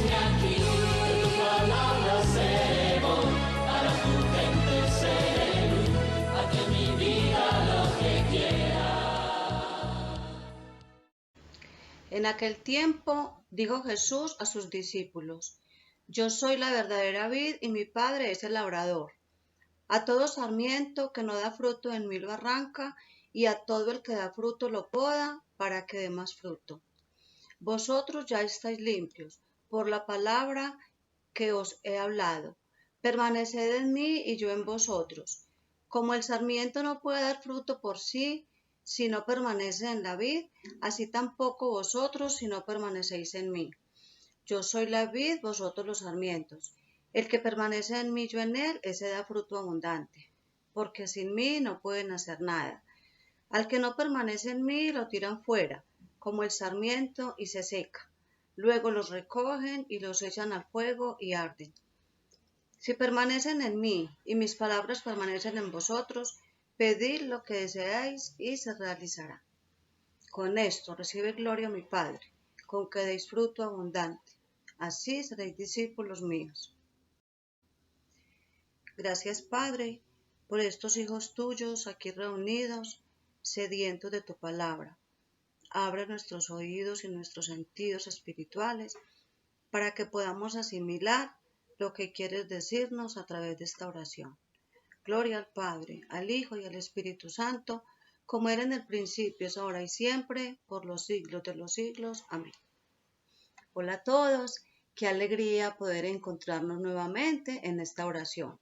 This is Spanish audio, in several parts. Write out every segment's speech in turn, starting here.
aquí, de tu palabra seré para tu gente seré luz, aquí en mi vida lo que quiera. En aquel tiempo dijo Jesús a sus discípulos: Yo soy la verdadera vid y mi Padre es el labrador. A todo sarmiento que no da fruto en mí lo arranca, y a todo el que da fruto lo poda para que dé más fruto. Vosotros ya estáis limpios por la palabra que os he hablado. Permaneced en mí y yo en vosotros. Como el sarmiento no puede dar fruto por sí si no permanece en la vid, así tampoco vosotros si no permanecéis en mí. Yo soy la vid, vosotros los sarmientos. El que permanece en mí, yo en él, ese da fruto abundante, porque sin mí no pueden hacer nada. Al que no permanece en mí, lo tiran fuera, como el sarmiento, y se seca. Luego los recogen y los echan al fuego y arden. Si permanecen en mí y mis palabras permanecen en vosotros, pedid lo que deseáis y se realizará. Con esto recibe gloria mi Padre, con que deis fruto abundante. Así seréis discípulos míos. Gracias, Padre, por estos hijos tuyos aquí reunidos, sedientos de tu palabra. Abre nuestros oídos y nuestros sentidos espirituales para que podamos asimilar lo que quieres decirnos a través de esta oración. Gloria al Padre, al Hijo y al Espíritu Santo, como era en el principio, es ahora y siempre, por los siglos de los siglos. Amén. Hola a todos, qué alegría poder encontrarnos nuevamente en esta oración.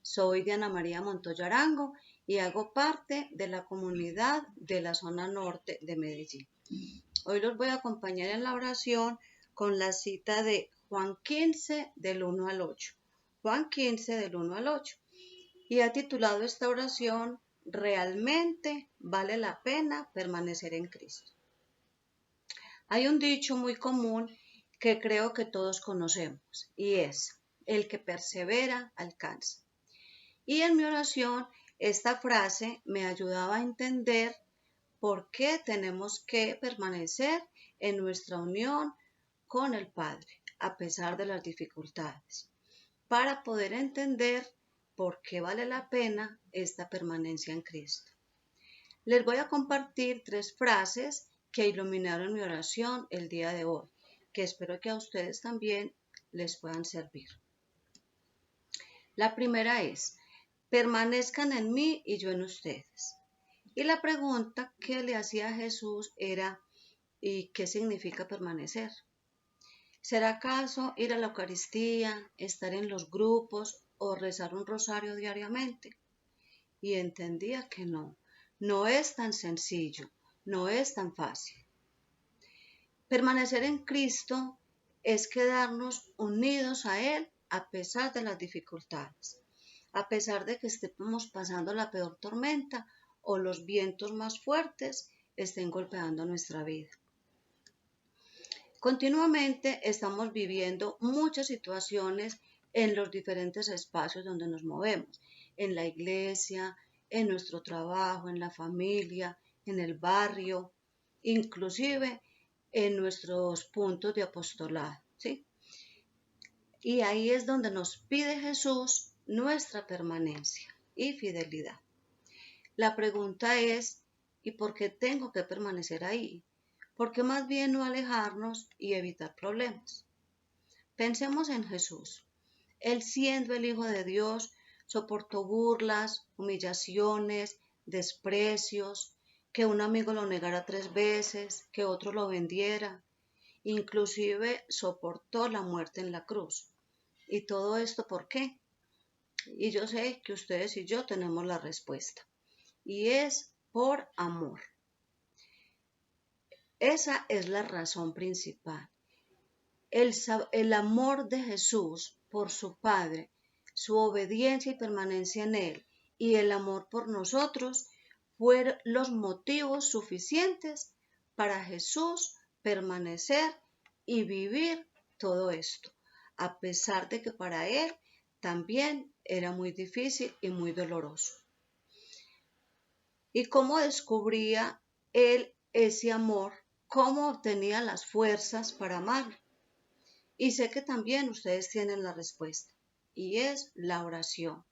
Soy Diana María Montoya Arango y hago parte de la comunidad de la zona norte de Medellín. Hoy los voy a acompañar en la oración con la cita de Juan 15 del 1 al 8. Juan 15 del 1 al 8. Y ha titulado esta oración: ¿Realmente vale la pena permanecer en Cristo? Hay un dicho muy común que creo que todos conocemos y es: el que persevera alcanza. Y en mi oración esta frase me ayudaba a entender por qué tenemos que permanecer en nuestra unión con el Padre a pesar de las dificultades, para poder entender por qué vale la pena esta permanencia en Cristo. Les voy a compartir 3 frases que iluminaron mi oración el día de hoy, que espero que a ustedes también les puedan servir. La primera es: permanezcan en mí y yo en ustedes. Y la pregunta que le hacía a Jesús era: ¿y qué significa permanecer? ¿Será acaso ir a la Eucaristía, estar en los grupos o rezar un rosario diariamente? Y entendía que no es tan sencillo, no es tan fácil. Permanecer en Cristo es quedarnos unidos a Él a pesar de las dificultades, a pesar de que estemos pasando la peor tormenta o los vientos más fuertes estén golpeando nuestra vida. Continuamente estamos viviendo muchas situaciones en los diferentes espacios donde nos movemos, en la iglesia, en nuestro trabajo, en la familia, en el barrio, inclusive en nuestros puntos de apostolado, ¿sí? Y ahí es donde nos pide Jesús nuestra permanencia y fidelidad. La pregunta es: ¿y por qué tengo que permanecer ahí? ¿Por qué más bien no alejarnos y evitar problemas? Pensemos en Jesús. Él, siendo el Hijo de Dios, soportó burlas, humillaciones, desprecios, que un amigo lo negara 3 veces, que otro lo vendiera, inclusive soportó la muerte en la cruz. ¿Y todo esto por qué? Y yo sé que ustedes y yo tenemos la respuesta. Y es por amor. Esa es la razón principal. El amor de Jesús por su Padre, su obediencia y permanencia en Él, y el amor por nosotros fueron los motivos suficientes para Jesús permanecer y vivir todo esto, a pesar de que para Él también era muy difícil y muy doloroso. ¿Y cómo descubría Él ese amor? ¿Cómo obtenía las fuerzas para amar? Y sé que también ustedes tienen la respuesta, y es la oración.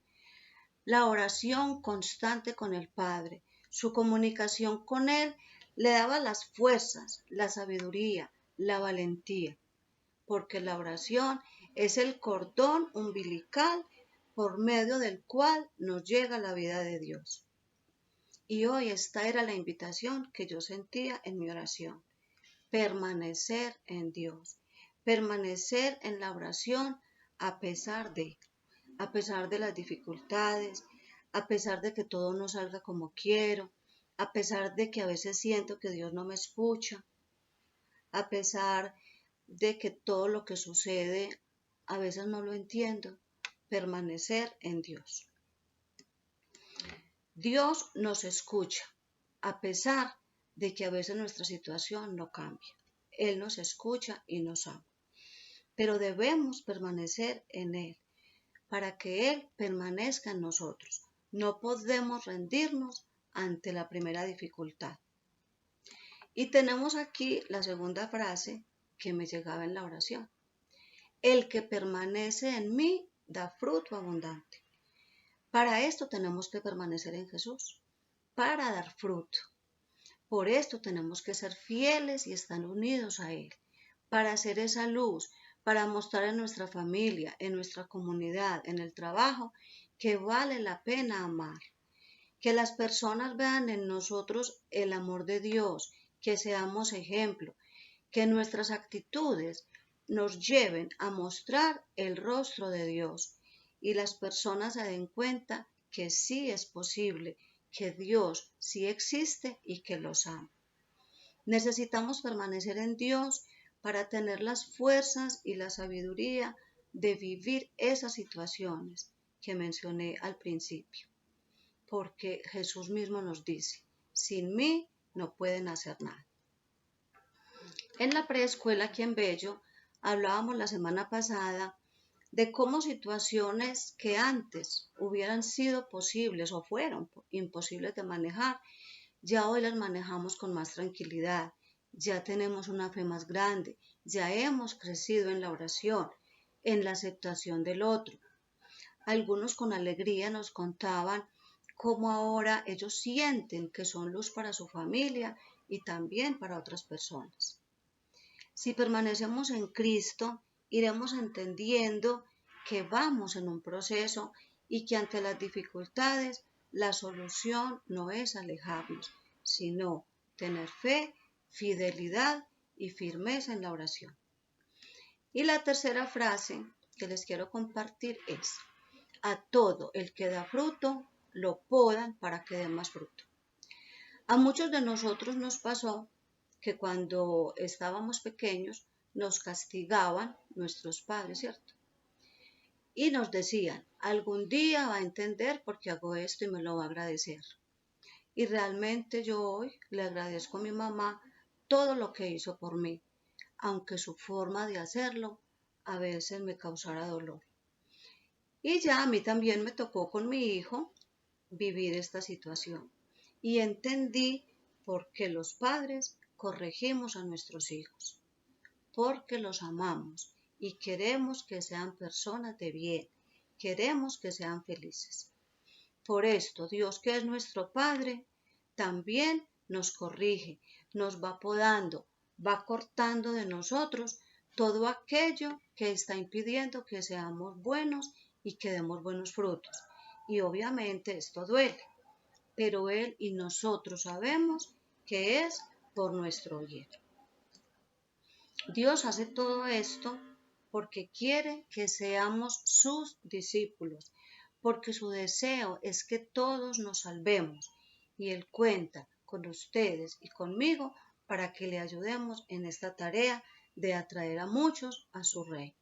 La oración constante con el Padre, su comunicación con Él le daba las fuerzas, la sabiduría, la valentía, porque la oración es el cordón umbilical por medio del cual nos llega la vida de Dios. Y hoy esta era la invitación que yo sentía en mi oración: permanecer en Dios, permanecer en la oración a pesar de las dificultades, a pesar de que todo no salga como quiero, a pesar de que a veces siento que Dios no me escucha, a pesar de que todo lo que sucede a veces no lo entiendo, permanecer en Dios. Dios nos escucha, a pesar de que a veces nuestra situación no cambia. Él nos escucha y nos ama, pero debemos permanecer en Él para que Él permanezca en nosotros. No podemos rendirnos ante la primera dificultad. Y tenemos aquí la segunda frase que me llegaba en la oración: el que permanece en mí da fruto abundante. Para esto tenemos que permanecer en Jesús, para dar fruto. Por esto tenemos que ser fieles y estar unidos a Él, para hacer esa luz, para mostrar en nuestra familia, en nuestra comunidad, en el trabajo, que vale la pena amar. Que las personas vean en nosotros el amor de Dios, que seamos ejemplo, que nuestras actitudes nos lleven a mostrar el rostro de Dios y las personas se den cuenta que sí es posible, que Dios sí existe y que los ama. Necesitamos permanecer en Dios para tener las fuerzas y la sabiduría de vivir esas situaciones que mencioné al principio. Porque Jesús mismo nos dice: sin mí no pueden hacer nada. En la preescuela aquí en Bello hablábamos la semana pasada de cómo situaciones que antes hubieran sido posibles o fueron imposibles de manejar, ya hoy las manejamos con más tranquilidad, ya tenemos una fe más grande, ya hemos crecido en la oración, en la aceptación del otro. Algunos con alegría nos contaban cómo ahora ellos sienten que son luz para su familia y también para otras personas. Si permanecemos en Cristo, iremos entendiendo que vamos en un proceso y que ante las dificultades la solución no es alejarnos, sino tener fe, fidelidad y firmeza en la oración. Y la tercera frase que les quiero compartir es: a todo el que da fruto, lo podan para que dé más fruto. A muchos de nosotros nos pasó que cuando estábamos pequeños nos castigaban nuestros padres, ¿cierto? Y nos decían: algún día va a entender por qué hago esto y me lo va a agradecer. Y realmente yo hoy le agradezco a mi mamá todo lo que hizo por mí, aunque su forma de hacerlo a veces me causara dolor. Y ya a mí también me tocó con mi hijo vivir esta situación. Y entendí por qué los padres corregimos a nuestros hijos. Porque los amamos y queremos que sean personas de bien, queremos que sean felices. Por esto, Dios, que es nuestro Padre, también nos corrige, nos va podando, va cortando de nosotros todo aquello que está impidiendo que seamos buenos y que demos buenos frutos. Y obviamente esto duele, pero Él y nosotros sabemos que es por nuestro bien. Dios hace todo esto porque quiere que seamos sus discípulos, porque su deseo es que todos nos salvemos y Él cuenta con ustedes y conmigo para que le ayudemos en esta tarea de atraer a muchos a su reino.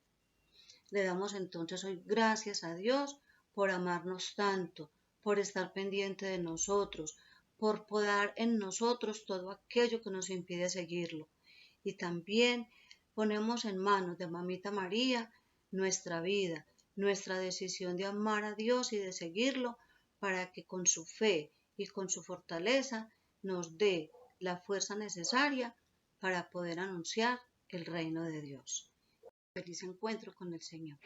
Le damos entonces hoy gracias a Dios por amarnos tanto, por estar pendiente de nosotros, por podar en nosotros todo aquello que nos impide seguirlo. Y también ponemos en manos de Mamita María nuestra vida, nuestra decisión de amar a Dios y de seguirlo, para que con su fe y con su fortaleza nos dé la fuerza necesaria para poder anunciar el reino de Dios. feliz encuentro con el Señor.